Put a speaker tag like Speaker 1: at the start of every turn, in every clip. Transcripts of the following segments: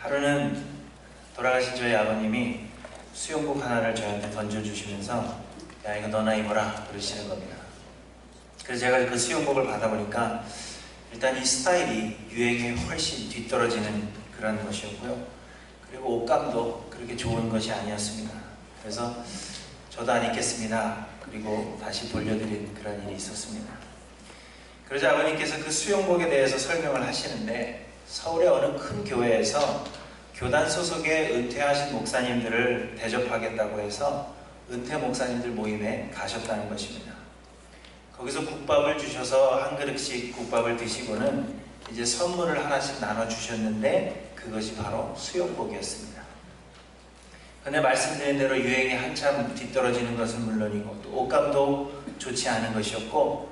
Speaker 1: 하루는 돌아가신 저희 아버님이 수영복 하나를 저한테 던져주시면서 야 이거 너나 입어라 그러시는 겁니다. 그래서 제가 그 수영복을 받아보니까 일단 이 스타일이 유행에 훨씬 뒤떨어지는 그런 것이었고요. 그리고 옷감도 그렇게 좋은 것이 아니었습니다. 그래서 저도 안 입겠습니다. 그리고 다시 돌려드린 그런 일이 있었습니다. 그러자 아버님께서 그 수영복에 대해서 설명을 하시는데 서울의 어느 큰 교회에서 교단 소속의 은퇴하신 목사님들을 대접하겠다고 해서 은퇴 목사님들 모임에 가셨다는 것입니다. 거기서 국밥을 주셔서 한 그릇씩 국밥을 드시고는 이제 선물을 하나씩 나눠주셨는데 그것이 바로 수영복이었습니다. 근데 말씀드린 대로 유행이 한참 뒤떨어지는 것은 물론이고 또 옷감도 좋지 않은 것이었고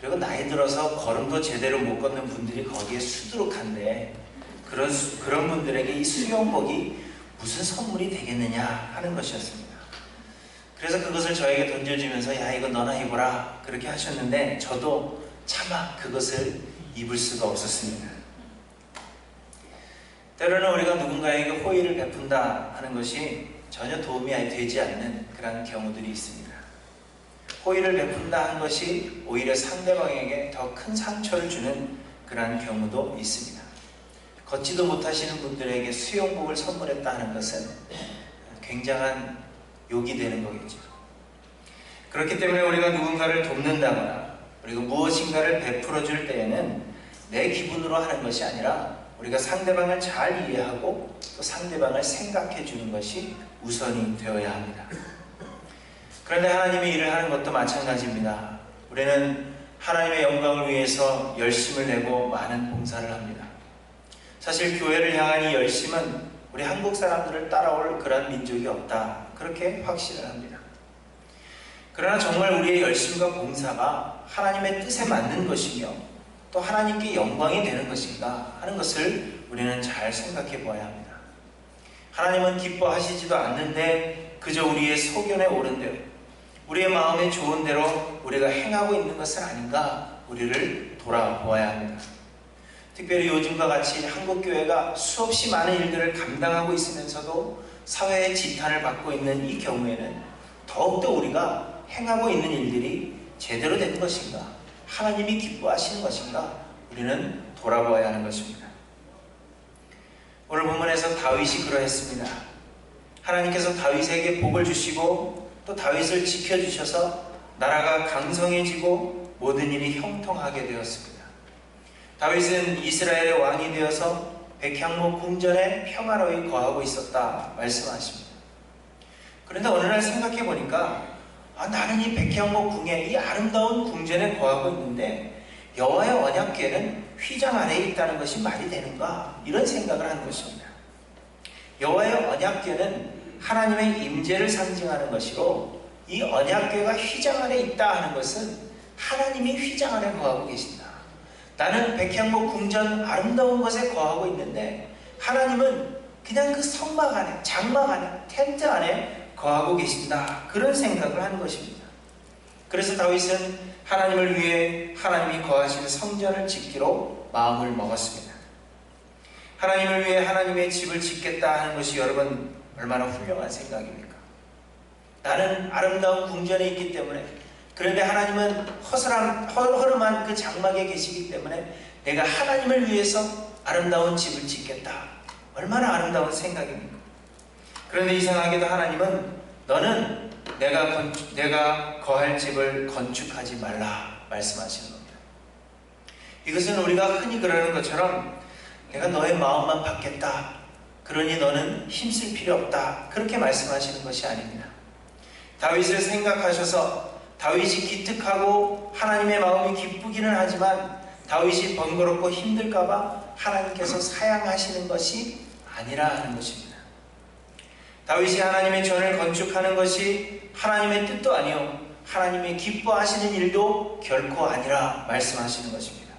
Speaker 1: 그리고 나이 들어서 걸음도 제대로 못 걷는 분들이 거기에 수두룩한데 그런 분들에게 이 수영복이 무슨 선물이 되겠느냐 하는 것이었습니다. 그래서 그것을 저에게 던져주면서 야 이거 너나 입어라 그렇게 하셨는데 저도 차마 그것을 입을 수가 없었습니다. 때로는 우리가 누군가에게 호의를 베푼다 하는 것이 전혀 도움이 되지 않는 그런 경우들이 있습니다. 호의를 베푼다 하는 것이 오히려 상대방에게 더 큰 상처를 주는 그러한 경우도 있습니다. 걷지도 못하시는 분들에게 수영복을 선물했다 하는 것은 굉장한 욕이 되는 거겠죠. 그렇기 때문에 우리가 누군가를 돕는다거나 그리고 무엇인가를 베풀어 줄 때에는 내 기분으로 하는 것이 아니라 우리가 상대방을 잘 이해하고 또 상대방을 생각해 주는 것이 우선이 되어야 합니다. 그런데 하나님의 일을 하는 것도 마찬가지입니다. 우리는 하나님의 영광을 위해서 열심을 내고 많은 봉사를 합니다. 사실 교회를 향한 이 열심은 우리 한국 사람들을 따라올 그런 민족이 없다 그렇게 확신을 합니다. 그러나 정말 우리의 열심과 봉사가 하나님의 뜻에 맞는 것이며 또 하나님께 영광이 되는 것인가 하는 것을 우리는 잘 생각해 보아야 합니다. 하나님은 기뻐하시지도 않는데 그저 우리의 소견에 옳은 대로 우리의 마음에 좋은 대로 우리가 행하고 있는 것은 아닌가 우리를 돌아보아야 합니다. 특별히 요즘과 같이 한국교회가 수없이 많은 일들을 감당하고 있으면서도 사회의 지탄을 받고 있는 이 경우에는 더욱더 우리가 행하고 있는 일들이 제대로 된 것인가 하나님이 기뻐하시는 것인가 우리는 돌아보아야 하는 것입니다. 오늘 본문에서 다윗이 그러했습니다. 하나님께서 다윗에게 복을 주시고 또 다윗을 지켜주셔서 나라가 강성해지고 모든 일이 형통하게 되었습니다. 다윗은 이스라엘의 왕이 되어서 백향목 궁전에 평화로이 거하고 있었다 말씀하십니다. 그런데 어느 날 생각해 보니까 나는 이 백향목 궁에 이 아름다운 궁전에 거하고 있는데 여호와의 언약궤는 휘장 안에 있다는 것이 말이 되는가 이런 생각을 한 것입니다. 여호와의 언약궤는 하나님의 임재를 상징하는 것이고 이 언약궤가 휘장 안에 있다 하는 것은 하나님이 휘장 안에 거하고 계신다. 나는 백향목 궁전 아름다운 것에 거하고 있는데 하나님은 그냥 그 성막 안에 장막 안에 텐트 안에 거하고 계신다 그런 생각을 한 것입니다. 그래서 다윗은 하나님을 위해 하나님이 거하시는 성전을 짓기로 마음을 먹었습니다. 하나님을 위해 하나님의 집을 짓겠다 하는 것이 여러분 얼마나 훌륭한 생각입니까? 나는 아름다운 궁전에 있기 때문에 그런데 하나님은 허름한 그 장막에 계시기 때문에 내가 하나님을 위해서 아름다운 집을 짓겠다. 얼마나 아름다운 생각입니까? 그런데 이상하게도 하나님은 너는 내가 거할 집을 건축하지 말라 말씀하시는 겁니다. 이것은 우리가 흔히 그러는 것처럼 내가 너의 마음만 받겠다. 그러니 너는 힘쓸 필요 없다. 그렇게 말씀하시는 것이 아닙니다. 다윗을 생각하셔서 다윗이 기특하고 하나님의 마음이 기쁘기는 하지만 다윗이 번거롭고 힘들까봐 하나님께서 사양하시는 것이 아니라 하는 것입니다. 다윗이 하나님의 전을 건축하는 것이 하나님의 뜻도 아니요 하나님의 기뻐하시는 일도 결코 아니라 말씀하시는 것입니다.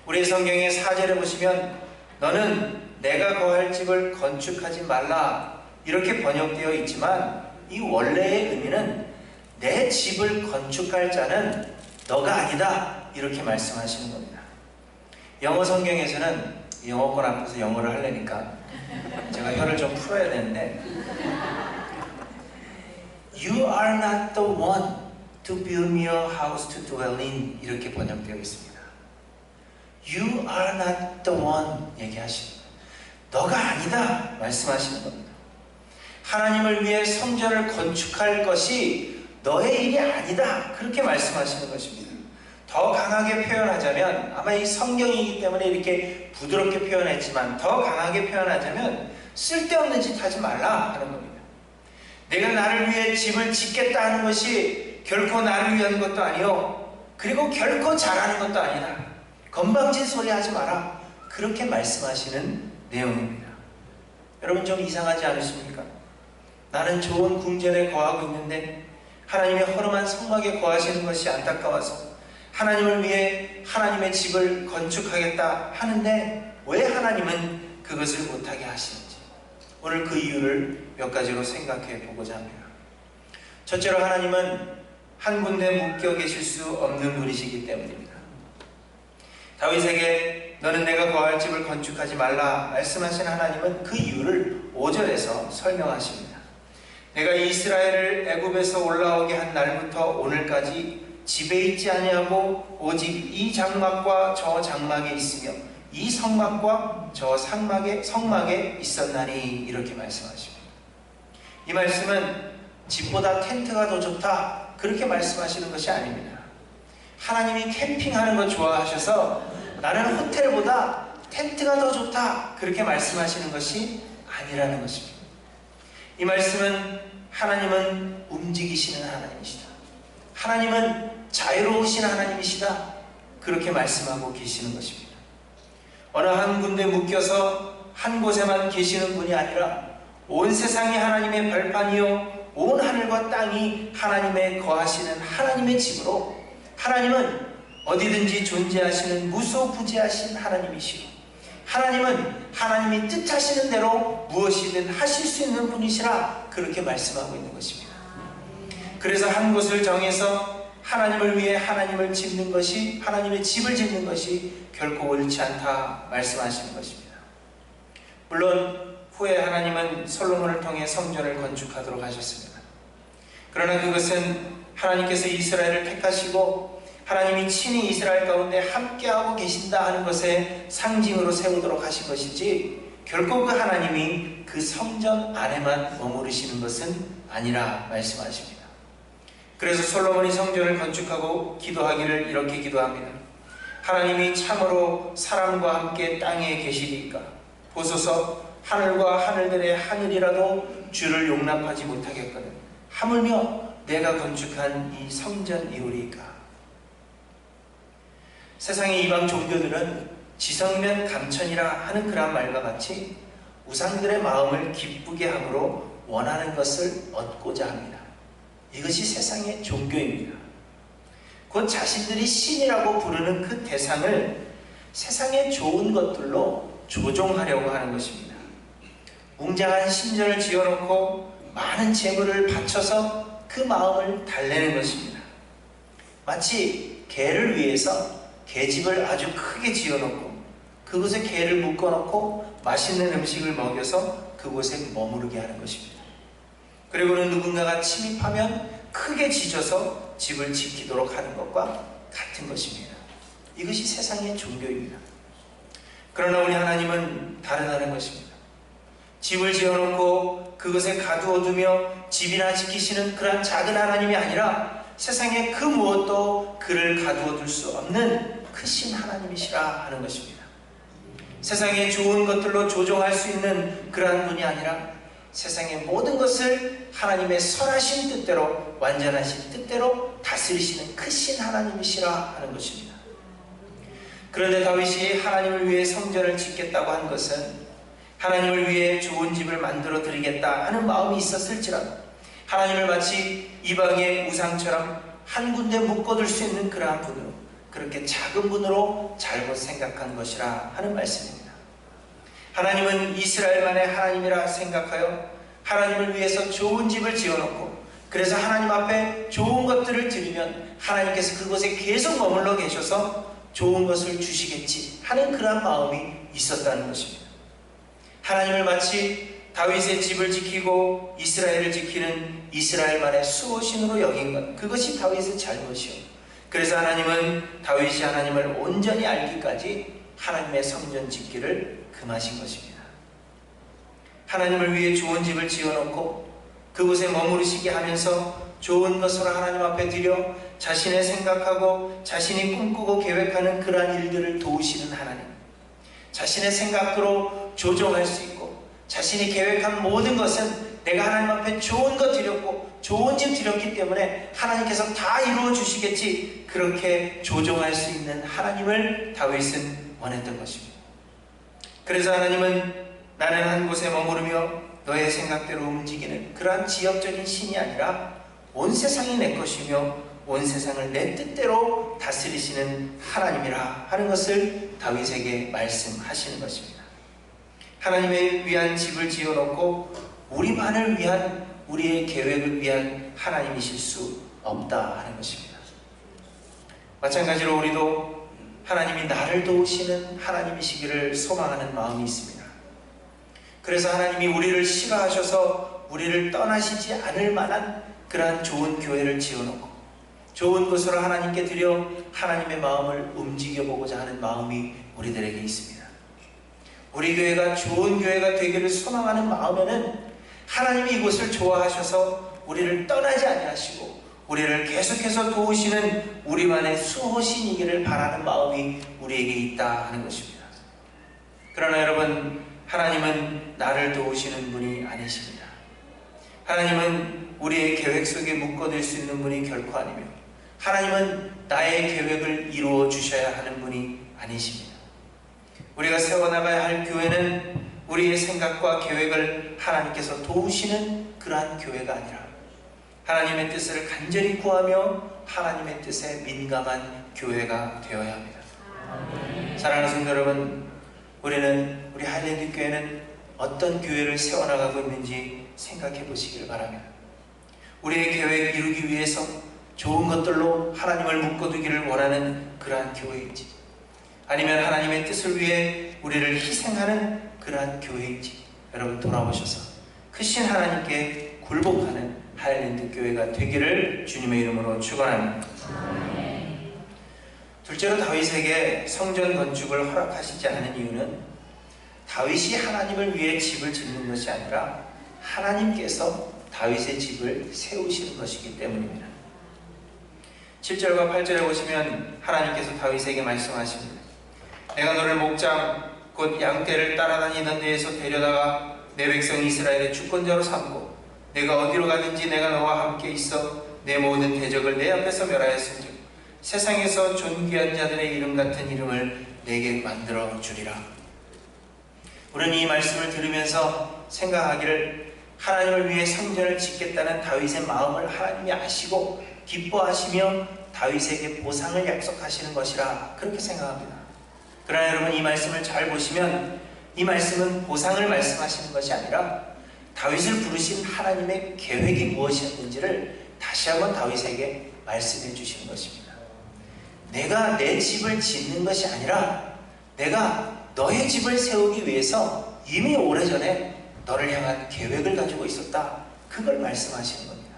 Speaker 1: 우리 성경의 4절에 보시면 너는 내가 거할 집을 건축하지 말라 이렇게 번역되어 있지만 이 원래의 의미는 내 집을 건축할 자는 너가 아니다 이렇게 말씀하시는 겁니다. 영어 성경에서는 영어권 앞에서 영어를 하려니까 제가 혀를 좀 풀어야 되는데, You are not the one to build me a house to dwell in, 이렇게 번역되어 있습니다. You are not the one 얘기하시는 거예요. 너가 아니다 말씀하시는 겁니다. 하나님을 위해 성전을 건축할 것이 너의 일이 아니다, 그렇게 말씀하시는 것입니다. 더 강하게 표현하자면, 아마 이 성경이기 때문에 이렇게 부드럽게 표현했지만 더 강하게 표현하자면 쓸데없는 짓 하지 말라 하는 겁니다. 내가 나를 위해 집을 짓겠다 하는 것이 결코 나를 위한 것도 아니요, 그리고 결코 잘하는 것도 아니다. 건방진 소리 하지 마라, 그렇게 말씀하시는 내용입니다. 여러분, 좀 이상하지 않으십니까? 나는 좋은 궁전에 거하고 있는데 하나님의 허름한 성막에 거하시는 것이 안타까워서 하나님을 위해 하나님의 집을 건축하겠다 하는데 왜 하나님은 그것을 못하게 하시는지, 오늘 그 이유를 몇 가지로 생각해 보고자 합니다. 첫째로, 하나님은 한 군데 묶여 계실 수 없는 분이시기 때문입니다. 다윗에게 너는 내가 거할 집을 건축하지 말라 말씀하신 하나님은 그 이유를 5절에서 설명하십니다. 내가 이스라엘을 애굽에서 올라오게 한 날부터 오늘까지 집에 있지 아니하고 오직 이 장막과 저 장막에 있으며 이 성막과 저 성막에 있었나니, 이렇게 말씀하십니다. 이 말씀은 집보다 텐트가 더 좋다, 그렇게 말씀하시는 것이 아닙니다. 하나님이 캠핑하는 거 좋아하셔서 나는 호텔보다 텐트가 더 좋다, 그렇게 말씀하시는 것이 아니라는 것입니다. 이 말씀은 하나님은 움직이시는 하나님이시다, 하나님은 자유로우신 하나님이시다, 그렇게 말씀하고 계시는 것입니다. 어느 한 군데 묶여서 한 곳에만 계시는 분이 아니라 온 세상이 하나님의 발판이요 온 하늘과 땅이 하나님의 거하시는 하나님의 집으로, 하나님은 어디든지 존재하시는 무소부재하신 하나님이시고, 하나님은 하나님이 뜻하시는 대로 무엇이든 하실 수 있는 분이시라, 그렇게 말씀하고 있는 것입니다. 그래서 한 곳을 정해서 하나님을 위해 하나님을 짓는 것이, 하나님의 집을 짓는 것이 결코 옳지 않다 말씀하시는 것입니다. 물론 후에 하나님은 솔로몬을 통해 성전을 건축하도록 하셨습니다. 그러나 그것은 하나님께서 이스라엘을 택하시고 하나님이 친히 이스라엘 가운데 함께하고 계신다 하는 것의 상징으로 세우도록 하신 것이지, 결코 그 하나님이 그 성전 안에만 머무르시는 것은 아니라 말씀하십니다. 그래서 솔로몬이 성전을 건축하고 기도하기를 이렇게 기도합니다. 하나님이 참으로 사람과 함께 땅에 계시리이까? 보소서, 하늘과 하늘들의 하늘이라도 주를 용납하지 못하겠거든 하물며 내가 건축한 이 성전이오리이까? 세상의 이방 종교들은 지성면 감천이라 하는 그런 말과 같이 우상들의 마음을 기쁘게 함으로 원하는 것을 얻고자 합니다. 이것이 세상의 종교입니다. 곧 자신들이 신이라고 부르는 그 대상을 세상의 좋은 것들로 조종하려고 하는 것입니다. 웅장한 신전을 지어놓고 많은 재물을 바쳐서 그 마음을 달래는 것입니다. 마치 개를 위해서 개집을 아주 크게 지어놓고 그곳에 개를 묶어놓고 맛있는 음식을 먹여서 그곳에 머무르게 하는 것입니다. 그리고는 누군가가 침입하면 크게 짖어서 집을 지키도록 하는 것과 같은 것입니다. 이것이 세상의 종교입니다. 그러나 우리 하나님은 다르다는 것입니다. 집을 지어놓고 그것에 가두어두며 집이나 지키시는 그런 작은 하나님이 아니라 세상에 그 무엇도 그를 가두어둘 수 없는 크신 하나님이시라 하는 것입니다. 세상의 좋은 것들로 조종할 수 있는 그러한 분이 아니라 세상의 모든 것을 하나님의 선하신 뜻대로, 완전하신 뜻대로 다스리시는 크신 하나님이시라 하는 것입니다. 그런데 다윗이 하나님을 위해 성전을 짓겠다고 한 것은 하나님을 위해 좋은 집을 만들어 드리겠다 하는 마음이 있었을지라도 하나님을 마치 이방의 우상처럼 한 군데 묶어둘 수 있는 그러한 분으로, 그렇게 작은 분으로 잘못 생각한 것이라 하는 말씀입니다. 하나님은 이스라엘만의 하나님이라 생각하여 하나님을 위해서 좋은 집을 지어놓고 그래서 하나님 앞에 좋은 것들을 드리면 하나님께서 그곳에 계속 머물러 계셔서 좋은 것을 주시겠지 하는 그런 마음이 있었다는 것입니다. 하나님을 마치 다윗의 집을 지키고 이스라엘을 지키는 이스라엘만의 수호신으로 여긴 것, 그것이 다윗의 잘못이요. 그래서 하나님은 다윗이 하나님을 온전히 알기까지 하나님의 성전 짓기를 금하신 것입니다. 하나님을 위해 좋은 집을 지어놓고 그곳에 머무르시게 하면서 좋은 것으로 하나님 앞에 드려 자신의 생각하고 자신이 꿈꾸고 계획하는 그러한 일들을 도우시는 하나님, 자신의 생각으로 조정할 수 있고 자신이 계획한 모든 것은 내가 하나님 앞에 좋은 것 드렸고 좋은 집 드렸기 때문에 하나님께서 다 이루어 주시겠지, 그렇게 조정할 수 있는 하나님을 다윗은 원했던 것입니다. 그래서 하나님은 나는 한 곳에 머무르며 너의 생각대로 움직이는 그러한 지역적인 신이 아니라 온 세상이 내 것이며 온 세상을 내 뜻대로 다스리시는 하나님이라 하는 것을 다윗에게 말씀하시는 것입니다. 하나님의 위한 집을 지어놓고 우리만을 위한, 우리의 계획을 위한 하나님이실 수 없다 하는 것입니다. 마찬가지로 우리도 하나님이 나를 도우시는 하나님이시기를 소망하는 마음이 있습니다. 그래서 하나님이 우리를 싫어하셔서 우리를 떠나시지 않을 만한 그러한 좋은 교회를 지어놓고 좋은 것으로 하나님께 드려 하나님의 마음을 움직여보고자 하는 마음이 우리들에게 있습니다. 우리 교회가 좋은 교회가 되기를 소망하는 마음에는 하나님이 이곳을 좋아하셔서 우리를 떠나지 아니하시고 우리를 계속해서 도우시는 우리만의 수호신이기를 바라는 마음이 우리에게 있다 하는 것입니다. 그러나 여러분, 하나님은 나를 도우시는 분이 아니십니다. 하나님은 우리의 계획 속에 묶어둘 수 있는 분이 결코 아니며 하나님은 나의 계획을 이루어 주셔야 하는 분이 아니십니다. 우리가 세워나가야 할 교회는 우리의 생각과 계획을 하나님께서 도우시는 그러한 교회가 아니라 하나님의 뜻을 간절히 구하며 하나님의 뜻에 민감한 교회가 되어야 합니다. 사랑하는 성도 여러분, 우리는 우리 하일랜드 교회는 어떤 교회를 세워나가고 있는지 생각해 보시길 바랍니다. 우리의 계획 이루기 위해서 좋은 것들로 하나님을 묶어두기를 원하는 그러한 교회인지, 아니면 하나님의 뜻을 위해 우리를 희생하는 그러한 교회인지 여러분 돌아보셔서 크신 하나님께 굴복하는 하일랜드 교회가 되기를 주님의 이름으로 축원합니다. 둘째로 다윗에게 성전 건축을 허락하시지 않은 이유는 다윗이 하나님을 위해 집을 짓는 것이 아니라 하나님께서 다윗의 집을 세우시는 것이기 때문입니다. 7절과 8절에 보시면 하나님께서 다윗에게 말씀하십니다. 내가 너를 목장 곧 양떼를 따라다니던 데에서 데려다가 내 백성 이스라엘의 주권자로 삼고 내가 어디로 가든지 내가 너와 함께 있어 내 모든 대적을 내 앞에서 멸하였은즉 세상에서 존귀한 자들의 이름 같은 이름을 내게 만들어 주리라. 우리는 이 말씀을 들으면서 생각하기를 하나님을 위해 성전을 짓겠다는 다윗의 마음을 하나님이 아시고 기뻐하시며 다윗에게 보상을 약속하시는 것이라 그렇게 생각합니다. 그러나 여러분, 이 말씀을 잘 보시면 이 말씀은 보상을 말씀하시는 것이 아니라 다윗을 부르신 하나님의 계획이 무엇이었는지를 다시 한번 다윗에게 말씀해 주시는 것입니다. 내가 내 집을 짓는 것이 아니라 내가 너의 집을 세우기 위해서 이미 오래전에 너를 향한 계획을 가지고 있었다, 그걸 말씀하시는 겁니다.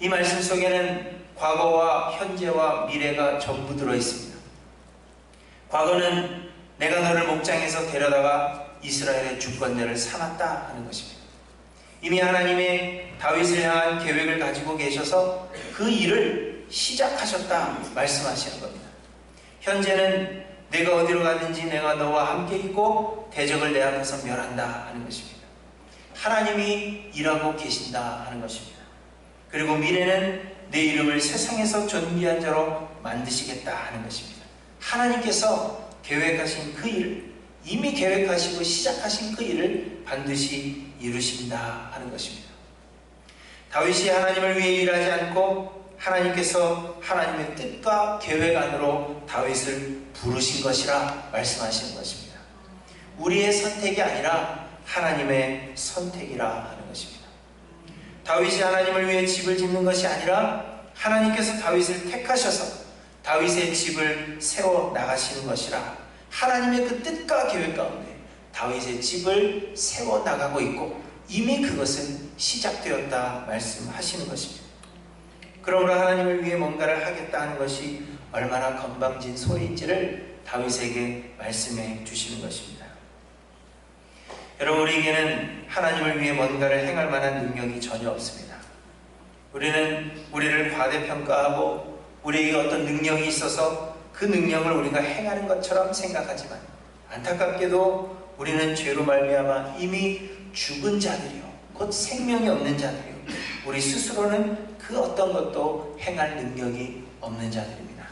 Speaker 1: 이 말씀 속에는 과거와 현재와 미래가 전부 들어있습니다. 과거는 내가 너를 목장에서 데려다가 이스라엘의 주권자를 삼았다 하는 것입니다. 이미 하나님의 다윗을 향한 계획을 가지고 계셔서 그 일을 시작하셨다 말씀하시는 겁니다. 현재는 내가 어디로 가든지 내가 너와 함께 있고 대적을 내 앞에서 멸한다 하는 것입니다. 하나님이 일하고 계신다 하는 것입니다. 그리고 미래는 내 이름을 세상에서 존귀한 자로 만드시겠다 하는 것입니다. 하나님께서 계획하신 그 일, 이미 계획하시고 시작하신 그 일을 반드시 이루신다 하는 것입니다. 다윗이 하나님을 위해 일하지 않고 하나님께서 하나님의 뜻과 계획 안으로 다윗을 부르신 것이라 말씀하시는 것입니다. 우리의 선택이 아니라 하나님의 선택이라 하는 것입니다. 다윗이 하나님을 위해 집을 짓는 것이 아니라 하나님께서 다윗을 택하셔서 다윗의 집을 세워 나가시는 것이라. 하나님의 그 뜻과 계획 가운데 다윗의 집을 세워 나가고 있고 이미 그것은 시작되었다 말씀하시는 것입니다. 그러므로 하나님을 위해 뭔가를 하겠다 하는 것이 얼마나 건방진 소리인지를 다윗에게 말씀해 주시는 것입니다. 여러분, 우리에게는 하나님을 위해 뭔가를 행할 만한 능력이 전혀 없습니다. 우리는 우리를 과대평가하고 우리에게 어떤 능력이 있어서 그 능력을 우리가 행하는 것처럼 생각하지만 안타깝게도 우리는 죄로 말미암아 이미 죽은 자들이요, 곧 생명이 없는 자들이요, 우리 스스로는 그 어떤 것도 행할 능력이 없는 자들입니다.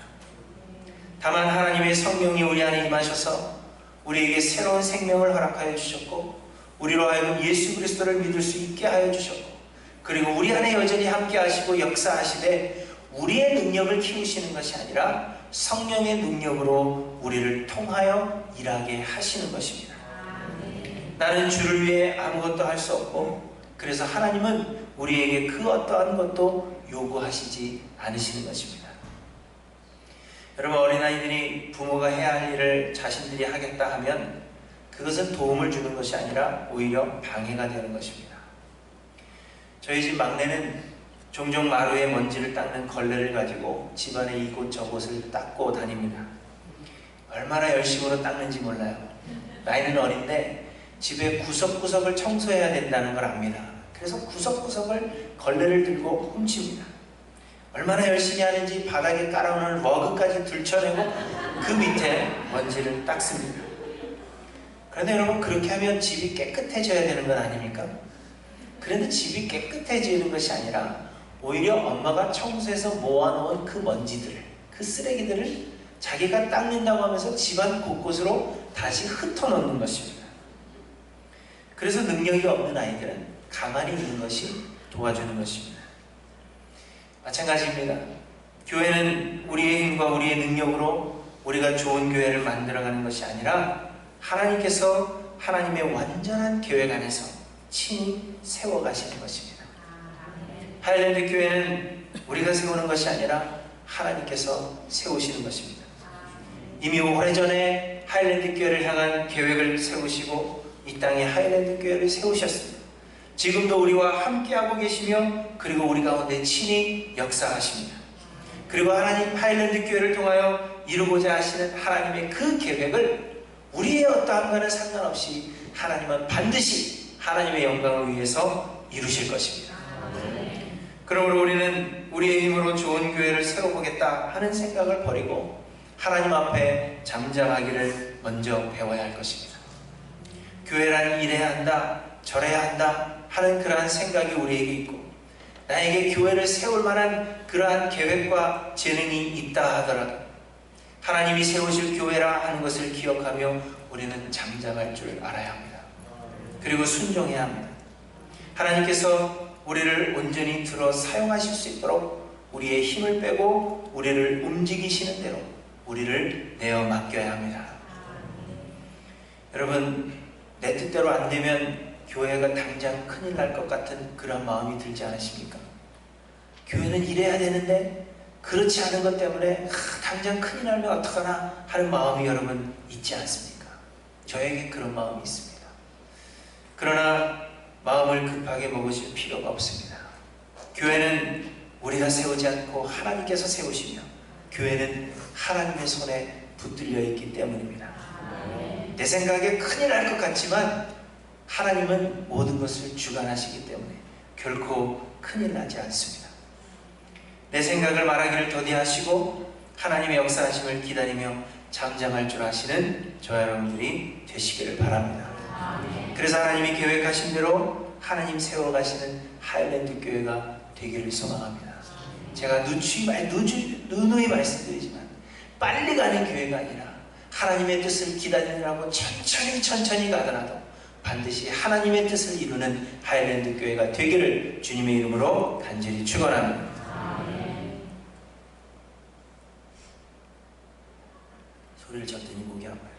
Speaker 1: 다만 하나님의 성령이 우리 안에 임하셔서 우리에게 새로운 생명을 허락하여 주셨고 우리로 하여금 예수 그리스도를 믿을 수 있게 하여 주셨고 그리고 우리 안에 여전히 함께 하시고 역사하시되 우리의 능력을 키우시는 것이 아니라 성령의 능력으로 우리를 통하여 일하게 하시는 것입니다. 나는 주를 위해 아무것도 할 수 없고 그래서 하나님은 우리에게 그 어떠한 것도 요구하시지 않으시는 것입니다. 여러분, 어린아이들이 부모가 해야 할 일을 자신들이 하겠다 하면 그것은 도움을 주는 것이 아니라 오히려 방해가 되는 것입니다. 저희 집 막내는 종종 마루에 먼지를 닦는 걸레를 가지고 집안의 이곳 저곳을 닦고 다닙니다. 얼마나 열심으로 닦는지 몰라요. 나이는 어린데 집의 구석구석을 청소해야 된다는 걸 압니다. 그래서 구석구석을 걸레를 들고 훔칩니다. 얼마나 열심히 하는지 바닥에 깔아놓은 러그까지 들춰내고 그 밑에 먼지를 닦습니다. 그런데 여러분, 그렇게 하면 집이 깨끗해져야 되는 건 아닙니까? 그런데 집이 깨끗해지는 것이 아니라 오히려 엄마가 청소해서 모아놓은 그 먼지들, 그 쓰레기들을 자기가 닦는다고 하면서 집안 곳곳으로 다시 흩어놓는 것입니다. 그래서 능력이 없는 아이들은 가만히 있는 것이 도와주는 것입니다. 마찬가지입니다. 교회는 우리의 힘과 우리의 능력으로 우리가 좋은 교회를 만들어가는 것이 아니라 하나님께서 하나님의 완전한 계획 안에서 친히 세워가시는 것입니다. 하일랜드 교회는 우리가 세우는 것이 아니라 하나님께서 세우시는 것입니다. 이미 오래전에 하일랜드 교회를 향한 계획을 세우시고 이 땅에 하일랜드 교회를 세우셨습니다. 지금도 우리와 함께하고 계시며 그리고 우리 가운데 친히 역사하십니다. 그리고 하나님 하일랜드 교회를 통하여 이루고자 하시는 하나님의 그 계획을 우리의 어떠한 것과는 상관없이 하나님은 반드시 하나님의 영광을 위해서 이루실 것입니다. 그러므로 우리는 우리의 힘으로 좋은 교회를 세워보겠다 하는 생각을 버리고 하나님 앞에 잠잠하기를 먼저 배워야 할 것입니다. 교회란 이래야 한다, 저래야 한다 하는 그러한 생각이 우리에게 있고 나에게 교회를 세울 만한 그러한 계획과 재능이 있다 하더라도 하나님이 세우실 교회라 하는 것을 기억하며 우리는 잠잠할 줄 알아야 합니다. 그리고 순종해야 합니다. 하나님께서 우리를 온전히 들어 사용하실 수 있도록 우리의 힘을 빼고 우리를 움직이시는 대로 우리를 내어 맡겨야 합니다. 여러분, 내 뜻대로 안 되면 교회가 당장 큰일 날 것 같은 그런 마음이 들지 않으십니까? 교회는 이래야 되는데 그렇지 않은 것 때문에 당장 큰일 나면 어떡하나 하는 마음이 여러분 있지 않습니까? 저에게 그런 마음이 있습니다. 그러나 마음을 급하게 먹으실 필요가 없습니다. 교회는 우리가 세우지 않고 하나님께서 세우시며 교회는 하나님의 손에 붙들려 있기 때문입니다. 내 생각에 큰일 날 것 같지만 하나님은 모든 것을 주관하시기 때문에 결코 큰일 나지 않습니다. 내 생각을 말하기를 더디하시고 하나님의 역사하심을 기다리며 잠잠할 줄 아시는 저와 여러분들이 되시기를 바랍니다. 그래서 하나님이 계획하신 대로 하나님 세워가시는 하일랜드 교회가 되기를 소망합니다. 제가 누누이 말씀드리지만 빨리 가는 교회가 아니라 하나님의 뜻을 기다리느라고 천천히 가더라도 반드시 하나님의 뜻을 이루는 하일랜드 교회가 되기를 주님의 이름으로 간절히 축원합니다. 소리를 쳤더니 목이 아파요.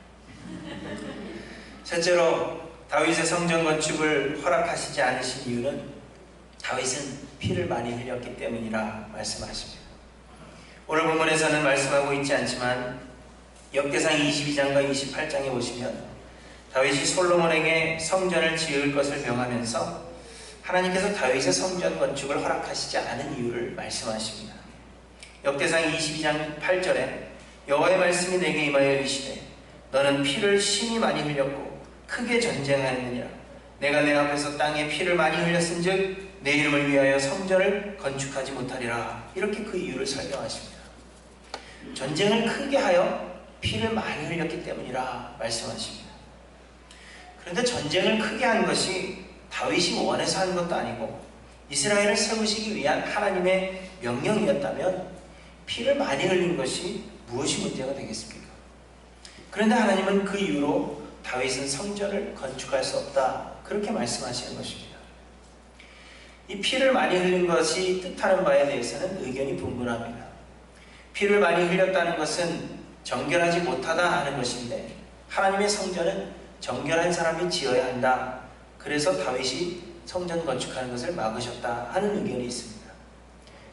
Speaker 1: 셋째로, 다윗의 성전 건축을 허락하시지 않으신 이유는 다윗은 피를 많이 흘렸기 때문이라 말씀하십니다. 오늘 본문에서는 말씀하고 있지 않지만 역대상 22장과 28장에 보시면 다윗이 솔로몬에게 성전을 지을 것을 명하면서 하나님께서 다윗의 성전 건축을 허락하시지 않은 이유를 말씀하십니다. 역대상 22장 8절에 여호와의 말씀이 내게 임하여 이르시되 너는 피를 심히 많이 흘렸고 크게 전쟁하였느니라. 내가 내 앞에서 땅에 피를 많이 흘렸은즉 내 이름을 위하여 성전을 건축하지 못하리라. 이렇게 그 이유를 설명하십니다. 전쟁을 크게 하여 피를 많이 흘렸기 때문이라 말씀하십니다. 그런데 전쟁을 크게 한 것이 다윗이 원해서 한 것도 아니고 이스라엘을 세우시기 위한 하나님의 명령이었다면 피를 많이 흘린 것이 무엇이 문제가 되겠습니까? 그런데 하나님은 그 이유로 다윗은 성전을 건축할 수 없다, 그렇게 말씀하시는 것입니다. 이 피를 많이 흘린 것이 뜻하는 바에 대해서는 의견이 분분합니다. 피를 많이 흘렸다는 것은 정결하지 못하다 하는 것인데 하나님의 성전은 정결한 사람이 지어야 한다, 그래서 다윗이 성전 건축하는 것을 막으셨다 하는 의견이 있습니다.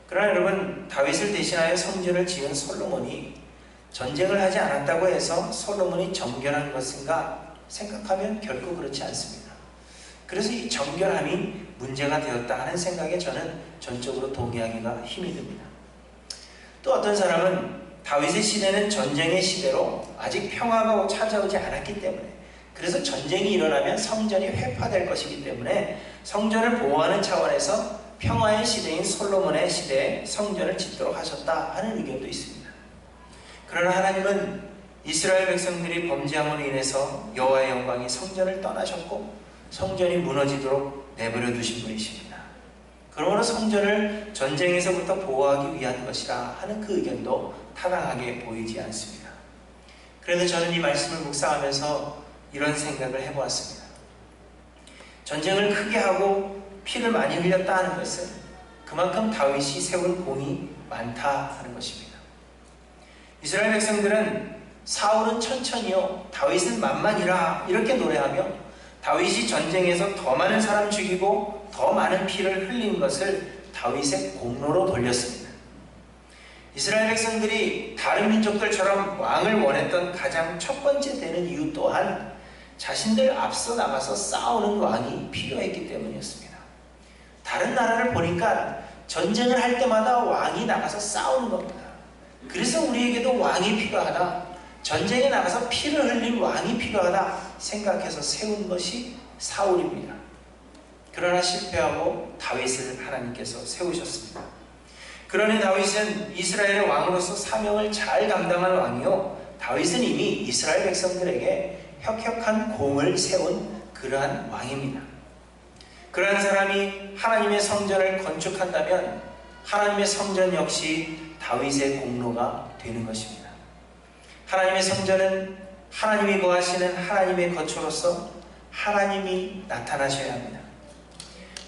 Speaker 1: 그러나 여러분, 다윗을 대신하여 성전을 지은 솔로몬이 전쟁을 하지 않았다고 해서 솔로몬이 정결한 것인가 생각하면 결코 그렇지 않습니다. 그래서 이 정결함이 문제가 되었다 하는 생각에 저는 전적으로 동의하기가 힘이 듭니다. 또 어떤 사람은 다윗의 시대는 전쟁의 시대로 아직 평화가 찾아오지 않았기 때문에, 그래서 전쟁이 일어나면 성전이 회파될 것이기 때문에 성전을 보호하는 차원에서 평화의 시대인 솔로몬의 시대에 성전을 짓도록 하셨다 하는 의견도 있습니다. 그러나 하나님은 이스라엘 백성들이 범죄함으로 인해서 여호와의 영광이 성전을 떠나셨고 성전이 무너지도록 내버려 두신 분이십니다. 그러므로 성전을 전쟁에서부터 보호하기 위한 것이라 하는 그 의견도 타당하게 보이지 않습니다. 그런데 저는 이 말씀을 묵상하면서 이런 생각을 해보았습니다. 전쟁을 크게 하고 피를 많이 흘렸다 하는 것은 그만큼 다윗이 세운 공이 많다 하는 것입니다. 이스라엘 백성들은 사울은 천천히요, 다윗은 만만이라 이렇게 노래하며 다윗이 전쟁에서 더 많은 사람 죽이고 더 많은 피를 흘린 것을 다윗의 공로로 돌렸습니다. 이스라엘 백성들이 다른 민족들처럼 왕을 원했던 가장 첫 번째 되는 이유 또한 자신들 앞서 나가서 싸우는 왕이 필요했기 때문이었습니다. 다른 나라를 보니까 전쟁을 할 때마다 왕이 나가서 싸우는 겁니다. 그래서 우리에게도 왕이 필요하다, 전쟁에 나가서 피를 흘린 왕이 필요하다 생각해서 세운 것이 사울입니다. 그러나 실패하고 다윗을 하나님께서 세우셨습니다. 그러니 다윗은 이스라엘의 왕으로서 사명을 잘 감당한 왕이요, 다윗은 이미 이스라엘 백성들에게 혁혁한 공을 세운 그러한 왕입니다. 그러한 사람이 하나님의 성전을 건축한다면 하나님의 성전 역시 다윗의 공로가 되는 것입니다. 하나님의 성전은 하나님이 거하시는 하나님의 거처로서 하나님이 나타나셔야 합니다.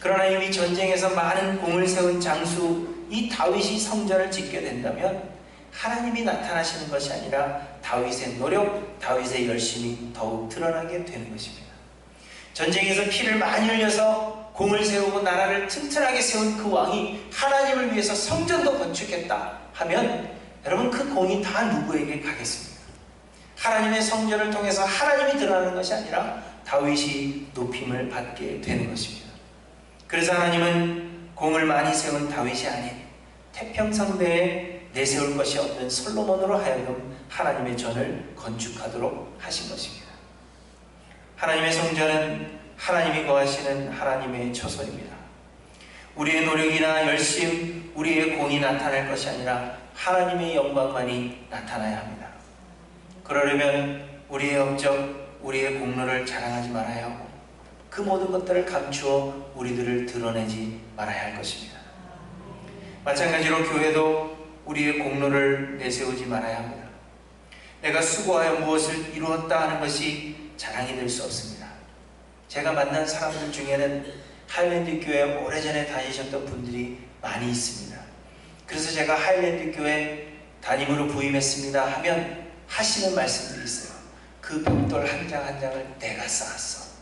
Speaker 1: 그러나 이미 전쟁에서 많은 공을 세운 장수 이 다윗이 성전을 짓게 된다면 하나님이 나타나시는 것이 아니라 다윗의 노력, 다윗의 열심이 더욱 드러나게 되는 것입니다. 전쟁에서 피를 많이 흘려서 공을 세우고 나라를 튼튼하게 세운 그 왕이 하나님을 위해서 성전도 건축했다 하면 여러분, 그 공이 다 누구에게 가겠습니까? 하나님의 성전을 통해서 하나님이 드러나는 것이 아니라 다윗이 높임을 받게 되는 것입니다. 그래서 하나님은 공을 많이 세운 다윗이 아닌 태평성대에 내세울 것이 없는 솔로몬으로 하여금 하나님의 전을 건축하도록 하신 것입니다. 하나님의 성전은 하나님이 거하시는 하나님의 처소입니다. 우리의 노력이나 열심, 우리의 공이 나타날 것이 아니라 하나님의 영광만이 나타나야 합니다. 그러려면 우리의 업적, 우리의 공로를 자랑하지 말아야 하고 그 모든 것들을 감추어 우리들을 드러내지 말아야 할 것입니다. 마찬가지로 교회도 우리의 공로를 내세우지 말아야 합니다. 내가 수고하여 무엇을 이루었다 하는 것이 자랑이 될 수 없습니다. 제가 만난 사람들 중에는 하일랜드 교회 오래전에 다니셨던 분들이 많이 있습니다. 그래서 제가 하일랜드 교회 담임으로 부임했습니다 하면 하시는 말씀들이 있어요. 그 벽돌 한 장 한 장을 내가 쌓았어.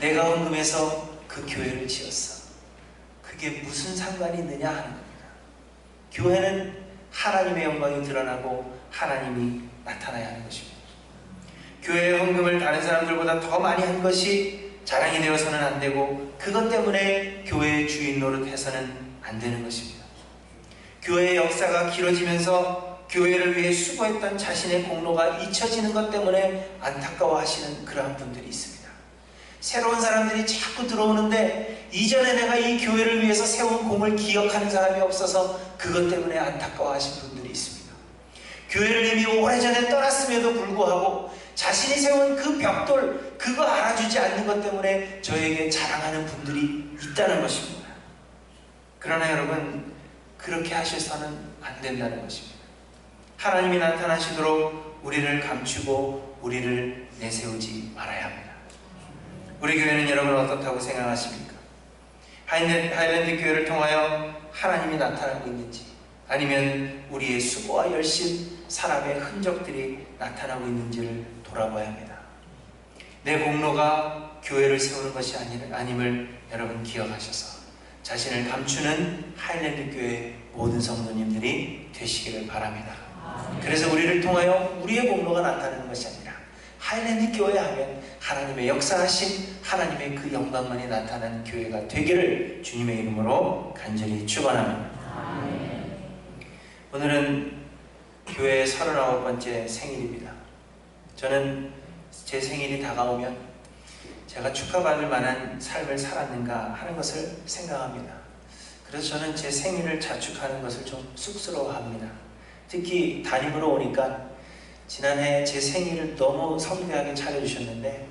Speaker 1: 내가 헌금해서 그 교회를 지었어. 그게 무슨 상관이 있느냐 하는 겁니다. 교회는 하나님의 영광이 드러나고 하나님이 나타나야 하는 것입니다. 교회의 헌금을 다른 사람들보다 더 많이 한 것이 자랑이 되어서는 안 되고, 그것 때문에 교회의 주인 노릇해서는 안 되는 것입니다. 교회의 역사가 길어지면서 교회를 위해 수고했던 자신의 공로가 잊혀지는 것 때문에 안타까워하시는 그러한 분들이 있습니다. 새로운 사람들이 자꾸 들어오는데 이전에 내가 이 교회를 위해서 세운 공을 기억하는 사람이 없어서 그것 때문에 안타까워하시는 분들이 있습니다. 교회를 이미 오래전에 떠났음에도 불구하고 자신이 세운 그 벽돌, 그거 알아주지 않는 것 때문에 저에게 자랑하는 분들이 있다는 것입니다. 그러나 여러분, 그렇게 하셔서는 안 된다는 것입니다. 하나님이 나타나시도록 우리를 감추고 우리를 내세우지 말아야 합니다. 우리 교회는 여러분 어떻다고 생각하십니까? 하일랜드 교회를 통하여 하나님이 나타나고 있는지, 아니면 우리의 수고와 열심, 사람의 흔적들이 나타나고 있는지를 돌아봐야 합니다. 내 공로가 교회를 세우는 것이 아님을 여러분 기억하셔서 자신을 감추는 하일랜드 교회 모든 성도님들이 되시기를 바랍니다. 그래서 우리를 통하여 우리의 공로가 나타나는 것이 아니라 하일랜드 교회 하면 하나님의 역사하신 하나님의 그 영광만이 나타나는 교회가 되기를 주님의 이름으로 간절히 축원합니다. 오늘은 교회의 39번째 생일입니다. 저는 제 생일이 다가오면 제가 축하받을 만한 삶을 살았는가 하는 것을 생각합니다. 그래서 저는 제 생일을 자축하는 것을 좀 쑥스러워합니다. 특히 담임으로 오니까 지난해 제 생일을 너무 성대하게 차려주셨는데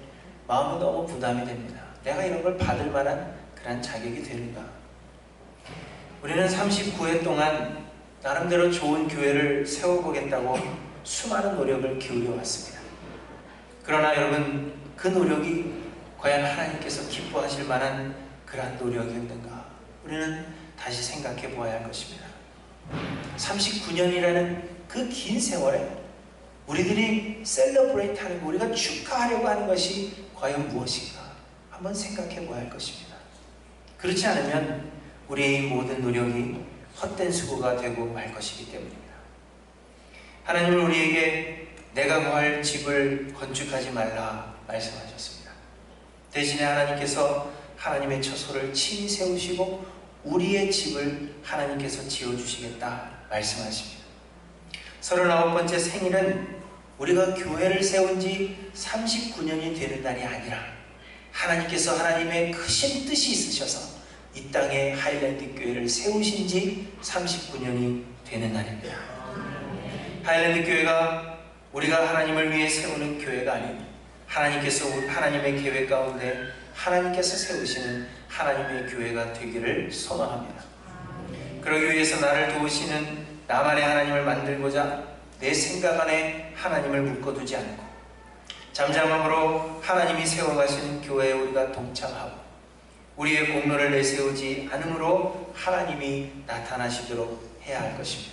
Speaker 1: 마음이 너무 부담이 됩니다. 내가 이런 걸 받을 만한 그런 자격이 되는가? 우리는 39회 동안 나름대로 좋은 교회를 세워보겠다고 수많은 노력을 기울여 왔습니다. 그러나 여러분, 그 노력이 과연 하나님께서 기뻐하실 만한 그러한 노력이었는가? 우리는 다시 생각해 보아야 할 것입니다. 39년이라는 그 긴 세월에 우리들이 셀러브레이트 하는 거, 우리가 축하하려고 하는 것이 과연 무엇인가? 한번 생각해 보아야 할 것입니다. 그렇지 않으면 우리의 모든 노력이 헛된 수고가 되고 말 것이기 때문입니다. 하나님은 우리에게 내가 거할 집을 건축하지 말라 말씀하셨습니다. 대신에 하나님께서 하나님의 처소를 친히 세우시고 우리의 집을 하나님께서 지어주시겠다 말씀하십니다. 39번째 생일은 우리가 교회를 세운 지 39년이 되는 날이 아니라 하나님께서 하나님의 크신 뜻이 있으셔서 이 땅에 하일랜드 교회를 세우신 지 39년이 되는 날입니다. 하일랜드 교회가 우리가 하나님을 위해 세우는 교회가 아닌 하나님께서 하나님의 계획 가운데 하나님께서 세우시는 하나님의 교회가 되기를 소망합니다. 그러기 위해서 나를 도우시는 나만의 하나님을 만들고자 내 생각 안에 하나님을 묶어두지 않고 잠잠함으로 하나님이 세워가시는 교회에 우리가 동참하고 우리의 공로를 내세우지 않음으로 하나님이 나타나시도록 해야 할 것입니다.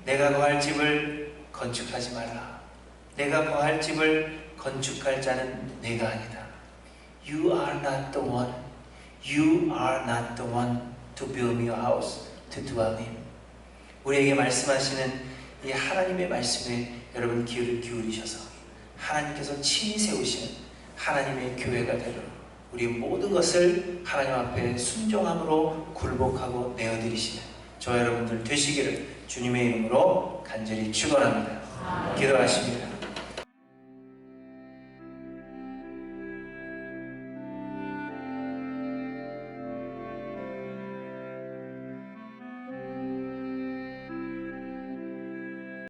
Speaker 1: 내가 거할 집을 건축하지 말라. 내가 거할 집을 건축할 자는 내가 아니다. You are not the one. You are not the one to build me a house to dwell in. 우리에게 말씀하시는 이 하나님의 말씀에 여러분 귀를 기울이셔서 하나님께서 친히 세우시는 하나님의 교회가 되도록 우리 모든 것을 하나님 앞에 순종함으로 굴복하고 내어드리시는 저와 여러분들 되시기를 주님의 이름으로 간절히 축원합니다. 기도하십니다.